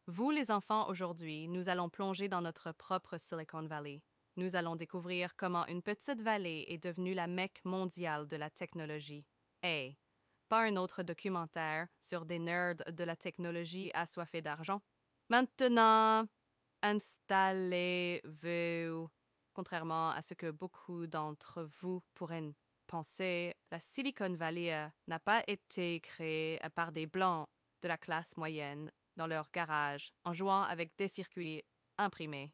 Vous, les enfants, aujourd'hui, nous allons plonger dans notre propre Silicon Valley. Nous allons découvrir comment une petite vallée est devenue la Mecque mondiale de la technologie. Hey, pas un autre documentaire sur des nerds de la technologie assoiffés d'argent. Maintenant, installez-vous. Contrairement à ce que beaucoup d'entre vous pourraient penser, la Silicon Valley n'a pas été créée par des Blancs de la classe moyenne dans leur garage en jouant avec des circuits imprimés.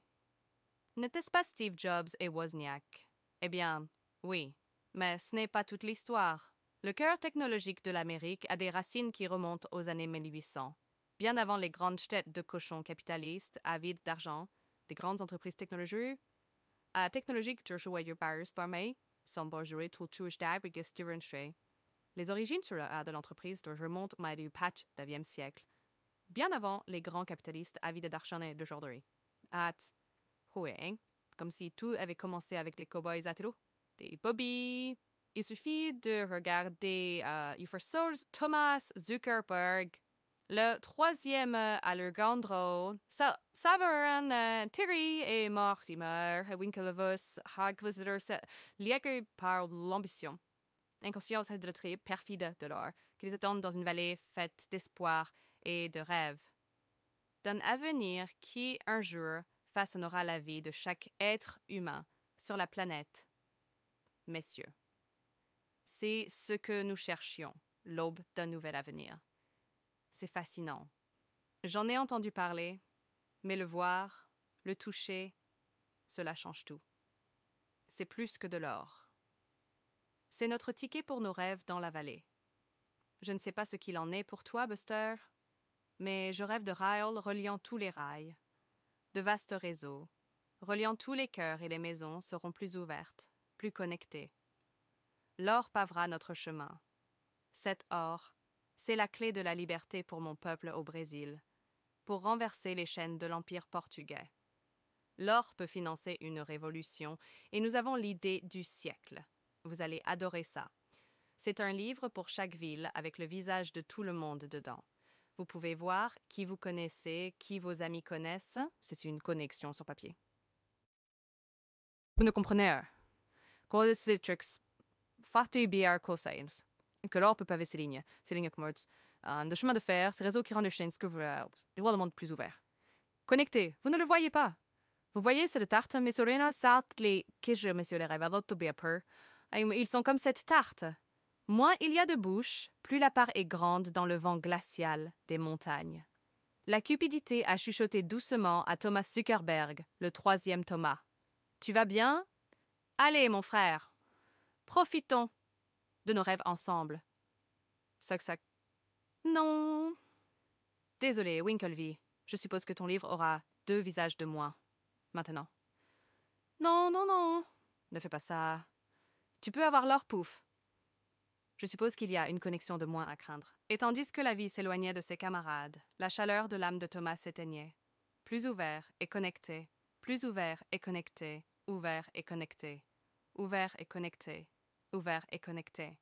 N'était-ce pas Steve Jobs et Wozniak? Eh bien, oui, mais ce n'est pas toute l'histoire. Le cœur technologique de l'Amérique a des racines qui remontent aux années 1800. Bien avant les grandes têtes de cochons capitalistes avides d'argent, des grandes entreprises technologiques door jouer buyers parmi, sont borgérées tout et les origines de l'entreprise remontent au du patch du siècle, bien avant les grands capitalistes avides d'argent d'aujourd'hui. Oui, hein? Comme si tout avait commencé avec des cowboys à vélo, des bobbies. Il suffit de regarder Thomas Zuckerberg, le troisième Alejandro, Severin, Thierry et Mortimer, Winklevoss, Hagvisitors, liés par l'ambition, inconscience de le trait perfide de l'or, qu'ils attendent dans une vallée faite d'espoir et de rêves. D'un avenir qui, un jour, façonnera la vie de chaque être humain sur la planète. Messieurs, c'est ce que nous cherchions, l'aube d'un nouvel avenir. C'est fascinant. J'en ai entendu parler, mais le voir, le toucher, cela change tout. C'est plus que de l'or. C'est notre ticket pour nos rêves dans la vallée. Je ne sais pas ce qu'il en est pour toi, Buster, mais je rêve de rails reliant tous les rails. De vastes réseaux, reliant tous les cœurs et les maisons, seront plus ouvertes, plus connectées. L'or pavera notre chemin. Cet or, c'est la clé de la liberté pour mon peuple au Brésil, pour renverser les chaînes de l'Empire portugais. L'or peut financer une révolution, et nous avons l'idée du siècle. Vous allez adorer ça. C'est un livre pour chaque ville avec le visage de tout le monde dedans. Vous pouvez voir qui vous connaissez, qui vos amis connaissent. C'est une connexion sur papier. Vous ne comprenez pas. Citrix, fate biar cosines. Que l'or peut paver ces lignes comme de chemin de fer, ces réseaux qui rendent les chaînes que vous les voies le monde plus ouvert. Connectés, vous ne le voyez pas. Vous voyez cette tarte, mais Sorena salte les quiches, monsieur les rêves, ils sont comme cette tarte. Moins il y a de bouches, plus la part est grande dans le vent glacial des montagnes. La cupidité a chuchoté doucement à Thomas Zuckerberg, le troisième Thomas. Tu vas bien? Allez, mon frère, profitons de nos rêves ensemble. Soc. Non. Désolé, Winklevie. Je suppose que ton livre aura 2 visages de moins. Maintenant. Non, non, non. Ne fais pas ça. Tu peux avoir l'or pouf. Je suppose qu'il y a une connexion de moins à craindre. Et tandis que la vie s'éloignait de ses camarades, la chaleur de l'âme de Thomas s'éteignait. Plus ouvert et connecté, plus ouvert et connecté, ouvert et connecté, ouvert et connecté, ouvert et connecté,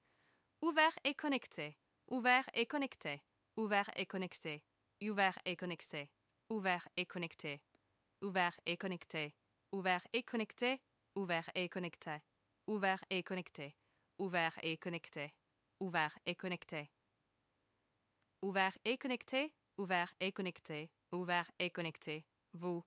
ouvert et connecté, ouvert et connecté, ouvert et connecté, ouvert et connecté, ouvert et connecté, ouvert et connecté, ouvert et connecté, ouvert et connecté, ouvert et connecté, ouvert et connecté, ouvert et connecté, ouvert et connecté, ouvert et connecté, ouvert et connecté. Vous,